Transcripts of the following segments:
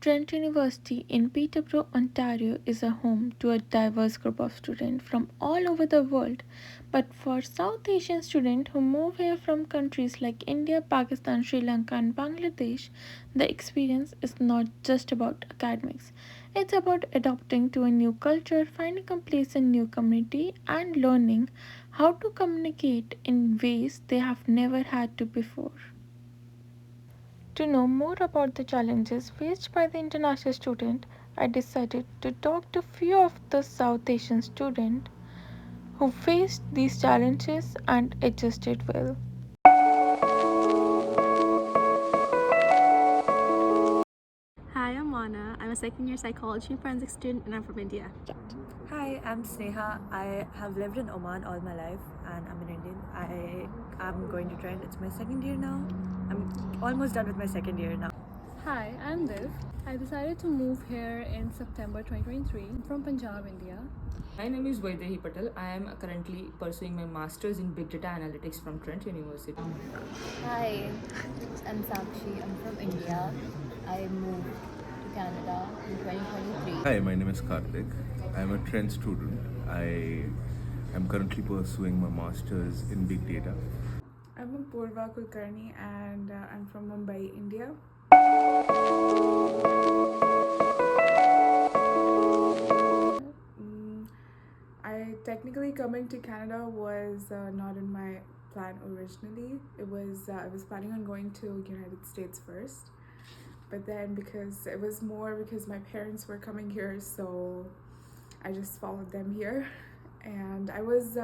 Trent University in Peterborough, Ontario is a home to a diverse group of students from all over the world. But for South Asian students who move here from countries like India, Pakistan, Sri Lanka, and Bangladesh, the experience is not just about academics. It's about adapting to a new culture, finding a place in new community, and learning how to communicate in ways they have never had to before. To know more about the challenges faced by the international student, I decided to talk to few of the South Asian students who faced these challenges and adjusted well. Hi, I'm Mana. I'm a second year psychology and forensic student and I'm from India. Hi, I'm Sneha. I have lived in Oman all my life and I'm an Indian. I am going to Trent. It's my second year now. I'm almost done with my second year now. Hi, I'm Liv. I decided to move here in September 2023. I'm from Punjab, India. My name is Vaidehi Patel. I am currently pursuing my master's in Big Data Analytics from Trent University. Hi, I'm Sakshi. I'm from India. I moved to Canada in 2023. Hi, my name is Karthik. I am a Trent student. I am currently pursuing my master's in big data. I'm Apurva Kulkarni and I'm from Mumbai, India. I technically coming to Canada was not in my plan originally. It was I was planning on going to United States first, but then because it was more because my parents were coming here, so I just followed them here. And I was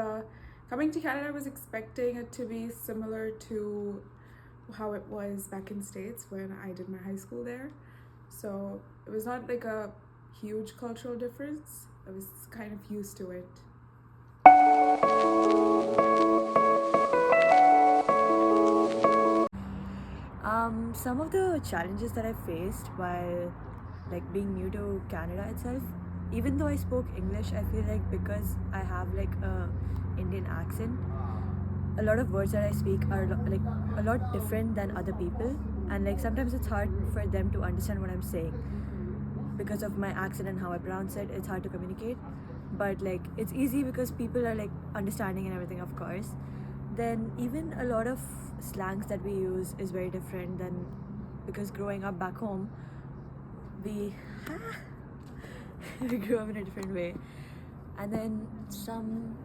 coming to Canada, I was expecting it to be similar to how it was back in States when I did my high school there. So it was not like a huge cultural difference. I was kind of used to it. Some of the challenges that I faced while being new to Canada itself, even though I spoke English, I feel like because I have a Indian accent, a lot of words that I speak are a lot different than other people, and sometimes it's hard for them to understand what I'm saying because of my accent and how I pronounce it. It's hard to communicate, but it's easy because people are understanding and everything, of course. Then even a lot of slangs that we use is very different than, because growing up back home, we we grew up in a different way. And then some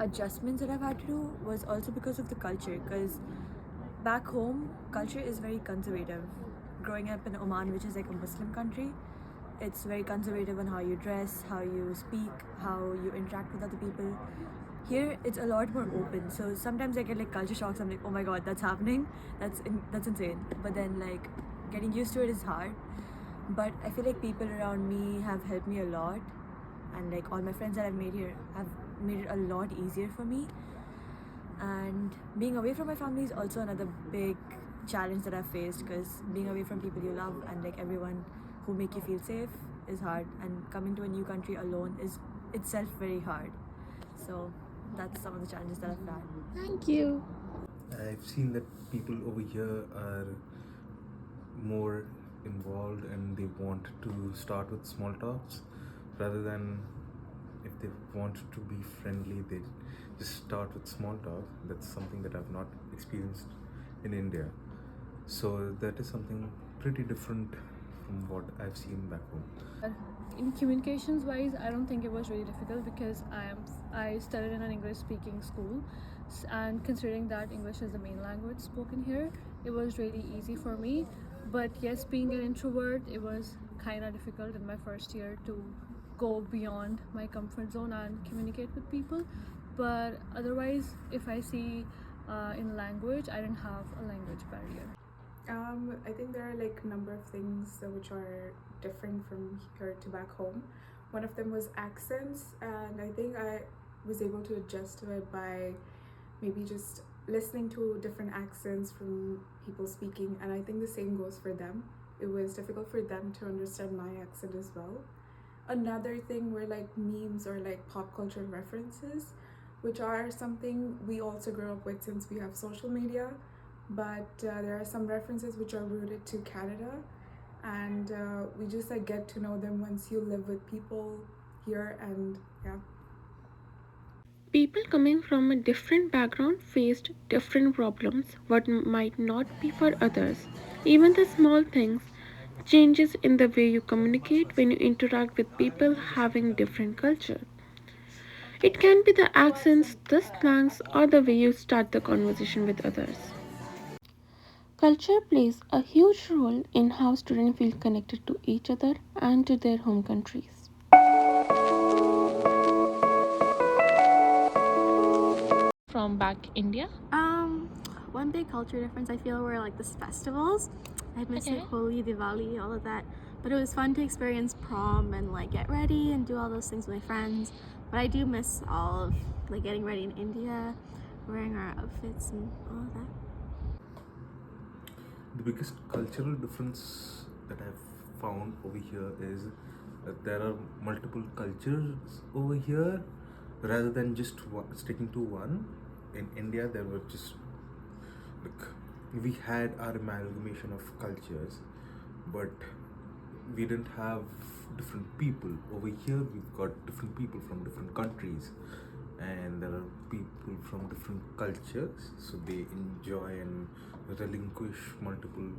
adjustments that I've had to do was also because of the culture, because back home culture is very conservative. Growing up in Oman, which is a Muslim country, it's very conservative on how you dress, how you speak, how you interact with other people. Here it's a lot more open, so sometimes I get culture shocks. I'm like, oh my god, that's happening, that's insane. But then getting used to it is hard. But I feel like people around me have helped me a lot, and all my friends that I've made here have made it a lot easier for me. And being away from my family is also another big challenge that I've faced, because being away from people you love and everyone who make you feel safe is hard, and coming to a new country alone is itself very hard. So that's some of the challenges that I've had. Thank you. I've seen that people over here are more involved and they want to start with small talks rather than, if they want to be friendly, they just start with small talk. That's something that I've not experienced in India. So that is something pretty different from what I've seen back home. In communications wise, I don't think it was really difficult because I studied in an English speaking school, and considering that English is the main language spoken here, it was really easy for me. But yes, being an introvert, it was kind of difficult in my first year to go beyond my comfort zone and communicate with people. But otherwise, if I see in language, I didn't have a language barrier. I think there are a number of things which are different from here to back home. One of them was accents, and I think I was able to adjust to it by maybe just listening to different accents from people speaking, and I think the same goes for them. It was difficult for them to understand my accent as well. Another thing were memes or pop culture references, which are something we also grew up with since we have social media, but there are some references which are rooted to Canada, and we just like get to know them once you live with people here, and yeah. People coming from a different background faced different problems, what might not be for others. Even the small things, changes in the way you communicate when you interact with people having different culture. It can be the accents, the slangs, or the way you start the conversation with others. Culture plays a huge role in how students feel connected to each other and to their home countries. From back India? Um, One big culture difference I feel were like the festivals. I'd miss like Holi, Diwali, all of that. But it was fun to experience prom and like get ready and do all those things with my friends. But I do miss all of like getting ready in India, wearing our outfits and all of that. The biggest cultural difference that I've found over here is that there are multiple cultures over here rather than just sticking to one. In India, there were just like we had our amalgamation of cultures, but we didn't have different people. Over here, we've got different people from different countries, and there are people from different cultures, so they enjoy and relinquish multiple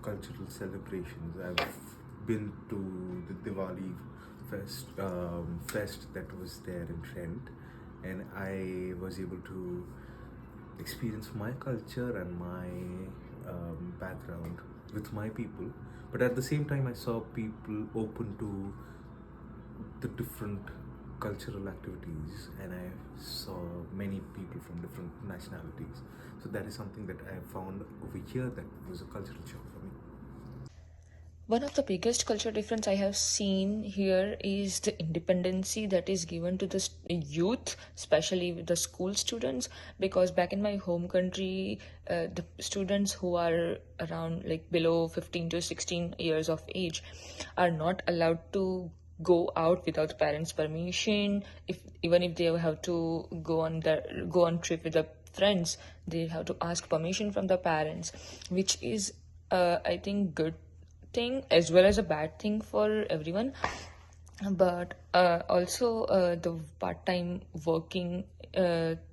cultural celebrations. I've been to the Diwali fest that was there in Trent, and I was able to experience my culture and my background with my people. But at the same time, I saw people open to the different cultural activities, and I saw many people from different nationalities. So that is something that I found over here that was a cultural shock for me. One of the biggest cultural difference I have seen here is the independency that is given to the youth, especially with the school students. Because back in my home country, the students who are around like below 15 to 16 years of age are not allowed to go out without parents' permission. If even if they have to go on trip with the friends, they have to ask permission from the parents, which is I think good thing as well as a bad thing for everyone. But also the part-time working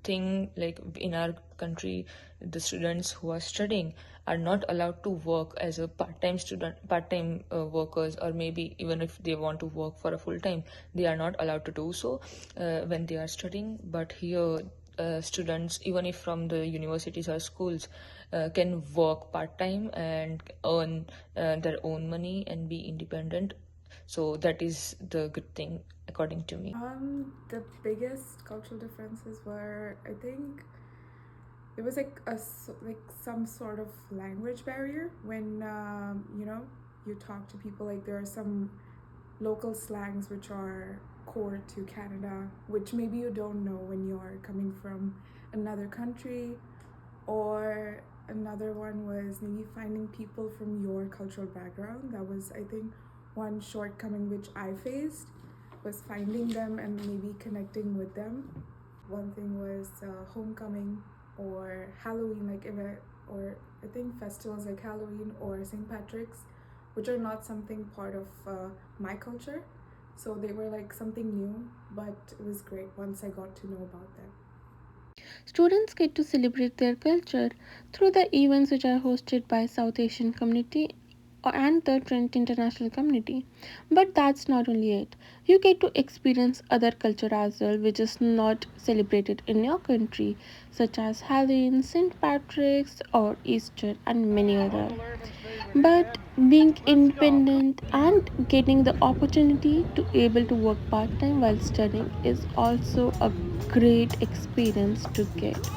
thing, like in our country, the students who are studying are not allowed to work as a part-time workers, or maybe even if they want to work for a full time, they are not allowed to do so when they are studying. But here students, even if from the universities or schools, can work part-time and earn their own money and be independent. So that is the good thing according to me. The biggest cultural differences were, I think, it was like like some sort of language barrier when you talk to people. Like there are some local slangs which are core to Canada, which maybe you don't know when you're coming from another country. Or another one was maybe finding people from your cultural background. That was, I think, one shortcoming which I faced, was finding them and maybe connecting with them. One thing was homecoming or Halloween, like or I think festivals like Halloween or St. Patrick's, which are not something part of my culture. So they were like something new, but it was great once I got to know about them. Students get to celebrate their culture through the events which are hosted by South Asian community and the Trent international community. But that's not only it. You get to experience other culture as well, which is not celebrated in your country, such as Halloween, St. Patrick's, or Easter, and many other. But being independent and getting the opportunity to able to work part-time while studying is also a great experience to get.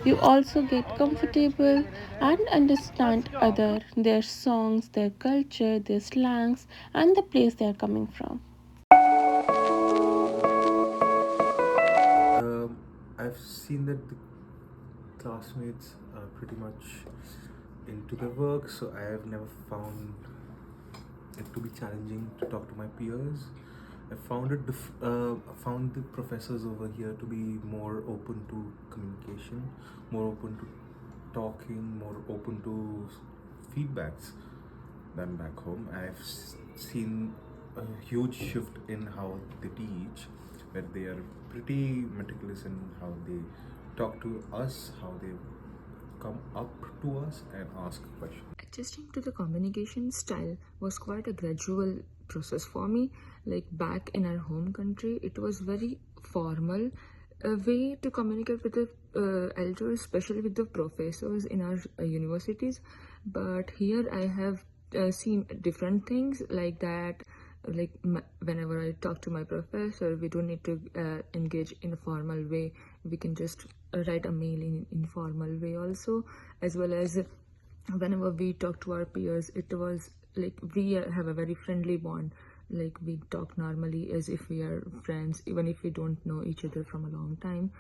You also get comfortable and understand other their songs, their culture, their slangs, and the place they are coming from. I've seen that the classmates are pretty much into their work, so I have never found it to be challenging to talk to my peers. I found the professors over here to be more open to communication, more open to talking, more open to feedbacks. than back home. I've seen a huge shift in how they teach, where they are pretty meticulous in how they talk to us, how they come up to us and ask questions. Adjusting to the communication style was quite a gradual process for me. Like back in our home country, it was very formal a way to communicate with the elders, especially with the professors in our universities. But here I have seen different things like that. Like whenever I talk to my professor, we don't need to engage in a formal way. We can just write a mail in informal way also, as well as whenever we talk to our peers, it was like we have a very friendly bond. Like we talk normally as if we are friends, even if we don't know each other from a long time.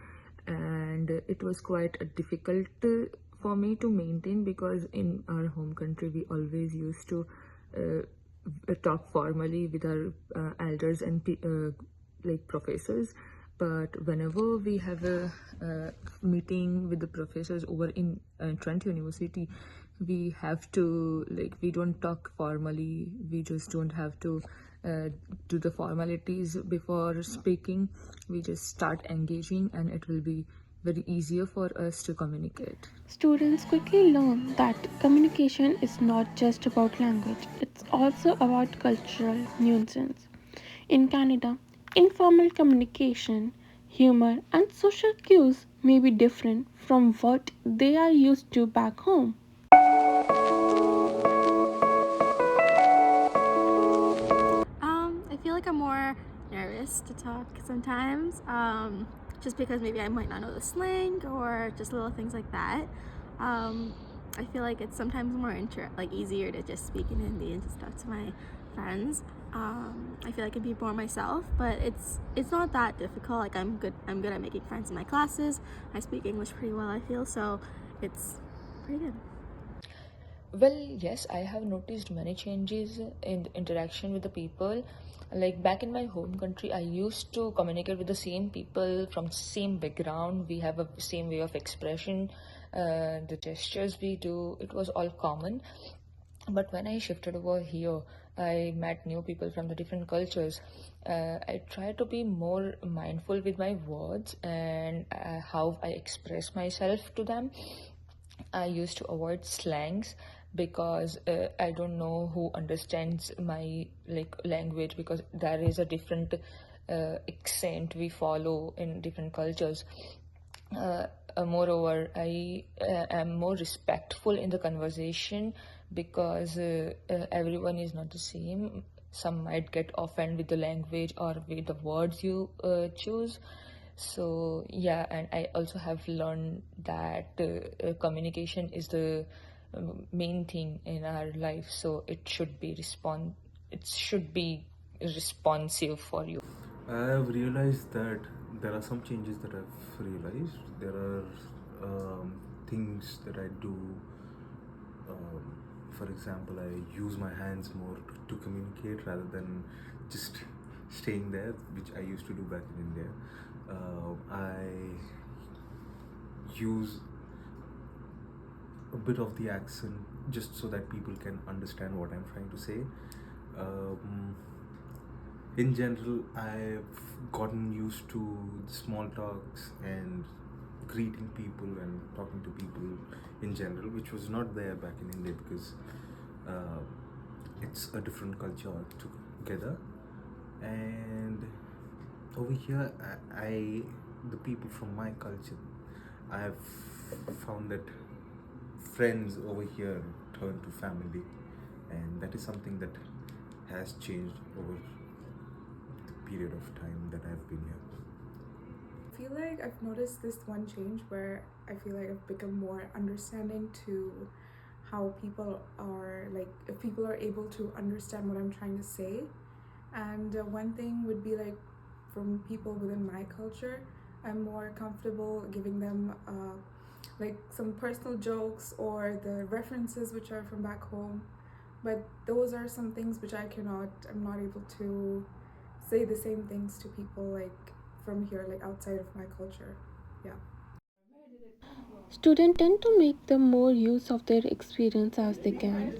And it was quite difficult for me to maintain, because in our home country we always used to talk formally with our elders and like professors. But whenever we have a meeting with the professors over in Trent University, we have to, like, we don't talk formally, we just don't have to do the formalities before speaking. We just start engaging and it will be very easier for us to communicate. Students quickly learn that communication is not just about language, it's also about cultural nuances. In Canada, informal communication, humor, and social cues may be different from what they are used to back home. I feel like I'm more nervous to talk sometimes, just because maybe I might not know the slang or just little things like that. I feel like it's sometimes more easier to just speak in Hindi and just talk to my friends. I feel like I can be more myself, but it's not that difficult. Like I'm good at making friends in my classes. I speak English pretty well, I feel, so it's pretty good. Well, yes, I have noticed many changes in the interaction with the people. Like back in my home country, I used to communicate with the same people from same background. We have a same way of expression. The gestures we do, it was all common. But when I shifted over here, I met new people from the different cultures. I try to be more mindful with my words and how I express myself to them. I used to avoid slangs because I don't know who understands my like language, because there is a different accent we follow in different cultures. Uh, Moreover, I am more respectful in the conversation, because everyone is not the same. Some might get offended with the language or with the words you choose. So yeah, and I also have learned that communication is the main thing in our life. So it should be responsive for you. I've realized that there are some changes that I've realized. There are things that I do. Um, for example, I use my hands more to communicate rather than just staying there, which I used to do back in India. I use a bit of the accent just so that people can understand what I'm trying to say. Um, in general, I've gotten used to small talks and greeting people and talking to people in general, which was not there back in India, because uh, it's a different culture together. And over here, the people from my culture, I've found that friends over here turn to family, and that is something that has changed over the period of time that I've been here. I feel like I've noticed this one change where I feel like I've become more understanding to how people are, like, if people are able to understand what I'm trying to say. And one thing would be like, from people within my culture, I'm more comfortable giving them like some personal jokes or the references which are from back home. But those are some things which I'm not able to say the same things to people like from here, like outside of my culture. Yeah. Students tend to make the more use of their experience as they can.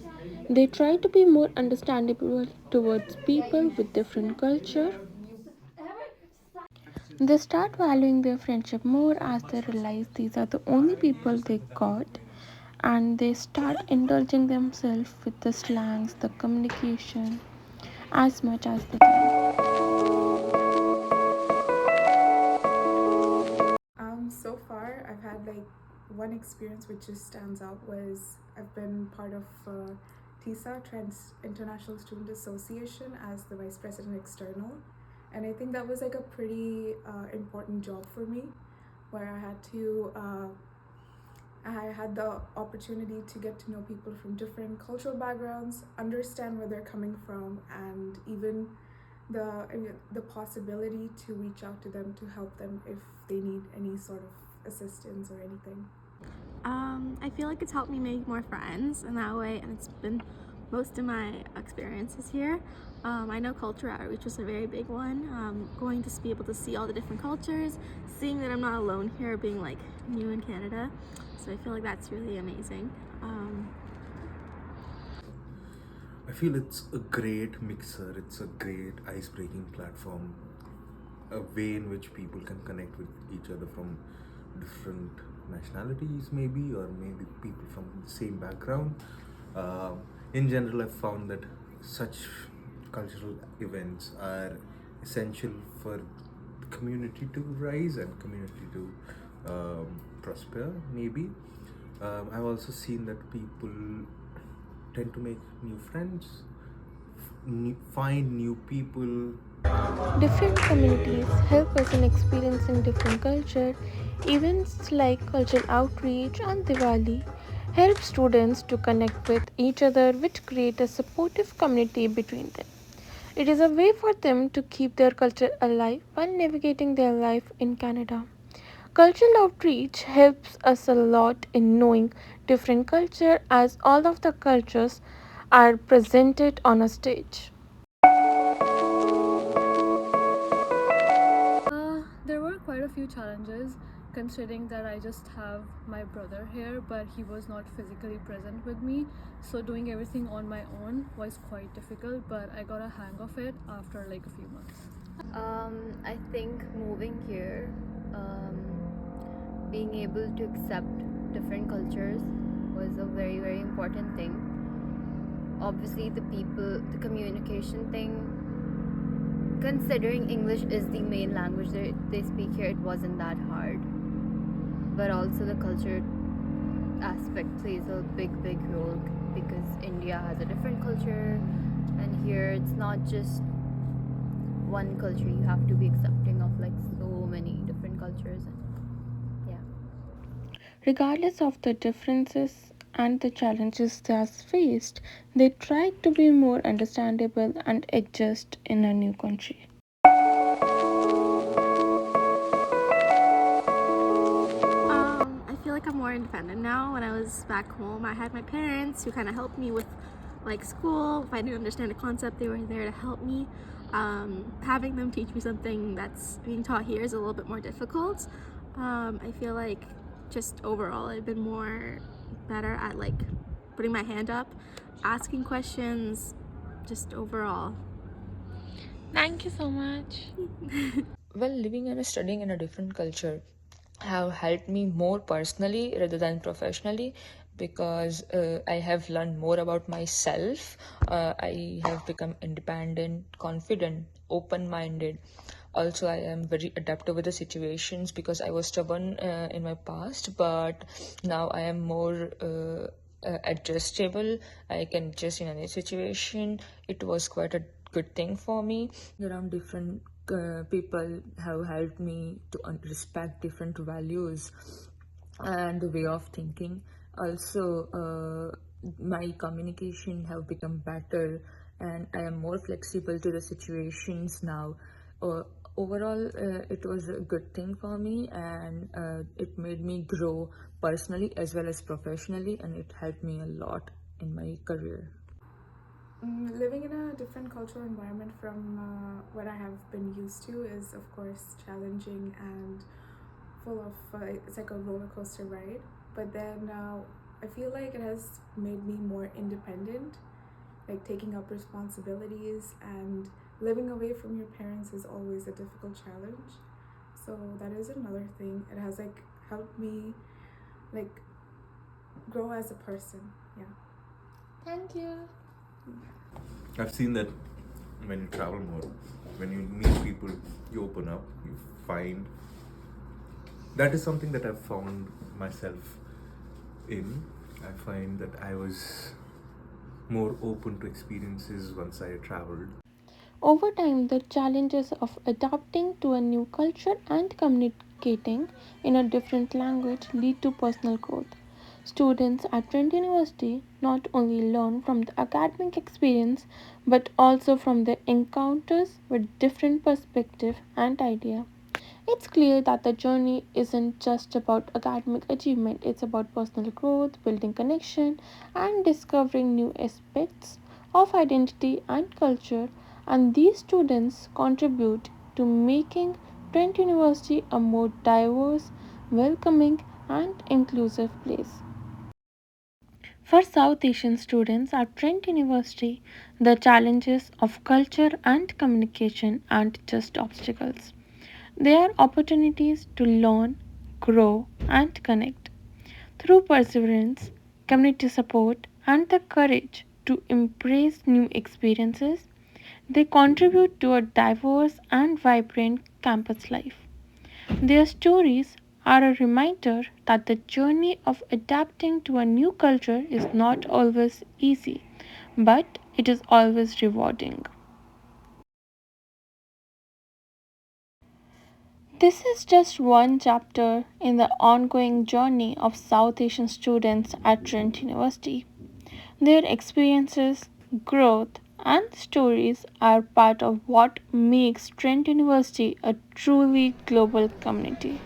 They try to be more understandable towards people with different culture. They start valuing their friendship more as they realize these are the only people they got, and they start indulging themselves with the slangs, the communication as much as they can. So far, I've had like one experience which just stands out was I've been part of TISA, Trent's International Student Association, as the Vice President External. And I think that was like a pretty important job for me, where I had the opportunity to get to know people from different cultural backgrounds, understand where they're coming from, and even the possibility to reach out to them to help them if they need any sort of assistance or anything. I feel like it's helped me make more friends in that way, and it's been most of my experiences here. I know culture outreach was a very big one. Going to be able to see all the different cultures, seeing that I'm not alone here, being like new in Canada. So I feel like that's really amazing. I feel it's a great mixer, it's a great ice breaking platform, a way in which people can connect with each other from different nationalities, maybe, or maybe people from the same background. In general, I've found that such cultural events are essential for the community to rise and community to prosper, maybe. I've also seen that people tend to make new friends, find new people. Different communities help us in experiencing different culture. Events like cultural outreach and Diwali help students to connect with each other, which create a supportive community between them. It is a way for them to keep their culture alive while navigating their life in Canada. Cultural outreach helps us a lot in knowing different culture as all of the cultures are presented on a stage. There were quite a few challenges considering that I just have my brother here, but he was not physically present with me. So doing everything on my own was quite difficult, but I got a hang of it after like a few months. I think moving here, being able to accept different cultures was a very, very important thing. Obviously, the communication thing, considering English is the main language they speak here, it wasn't that hard. But also, the culture aspect plays a big, big role because India has a different culture, and here it's not just one culture, you have to be accepting of like so many different cultures. And yeah. Regardless of the differences and the challenges they have faced, they try to be more understandable and adjust in a new country. I feel like I'm more independent now. When I was back home, I had my parents who kind of helped me with like school. If I didn't understand a concept, they were there to help me. Having them teach me something that's being taught here is a little bit more difficult. I feel like just overall I've been more better at like putting my hand up, asking questions, just overall. Thank you so much. Well, living and studying in a different culture have helped me more personally rather than professionally because I have learned more about myself. I have become independent, confident, open minded. Also, I am very adaptive with the situations because I was stubborn in my past, but now I am more. Adjustable. I can adjust in any situation. It was quite a good thing for me. Around different people have helped me to respect different values and the way of thinking. Also, my communication have become better, and I am more flexible to the situations now. Uh, Overall, it was a good thing for me, and it made me grow personally as well as professionally, and it helped me a lot in my career. Living in a different cultural environment from what I have been used to is, of course, challenging and full of, it's like a roller coaster ride. But then I feel like it has made me more independent like taking up responsibilities and living away from your parents is always a difficult challenge. So that is another thing. It has like helped me like grow as a person. Yeah. Thank you. I've seen that when you travel more, when you meet people, you open up, you find. That is something that I've found myself in. I find that I was more open to experiences once I traveled. Over time, the challenges of adapting to a new culture and communicating in a different language lead to personal growth. Students at Trent University not only learn from the academic experience but also from their encounters with different perspectives and ideas. It's clear that the journey isn't just about academic achievement, it's about personal growth, building connection, and discovering new aspects of identity and culture. And these students contribute to making Trent University a more diverse, welcoming, and inclusive place. For South Asian students at Trent University, the challenges of culture and communication aren't just obstacles. They are opportunities to learn, grow, and connect. Through perseverance, community support, and the courage to embrace new experiences, they contribute to a diverse and vibrant campus life. Their stories are a reminder that the journey of adapting to a new culture is not always easy, but it is always rewarding. This is just one chapter in the ongoing journey of South Asian students at Trent University. Their experiences, growth, and stories are part of what makes Trent University a truly global community.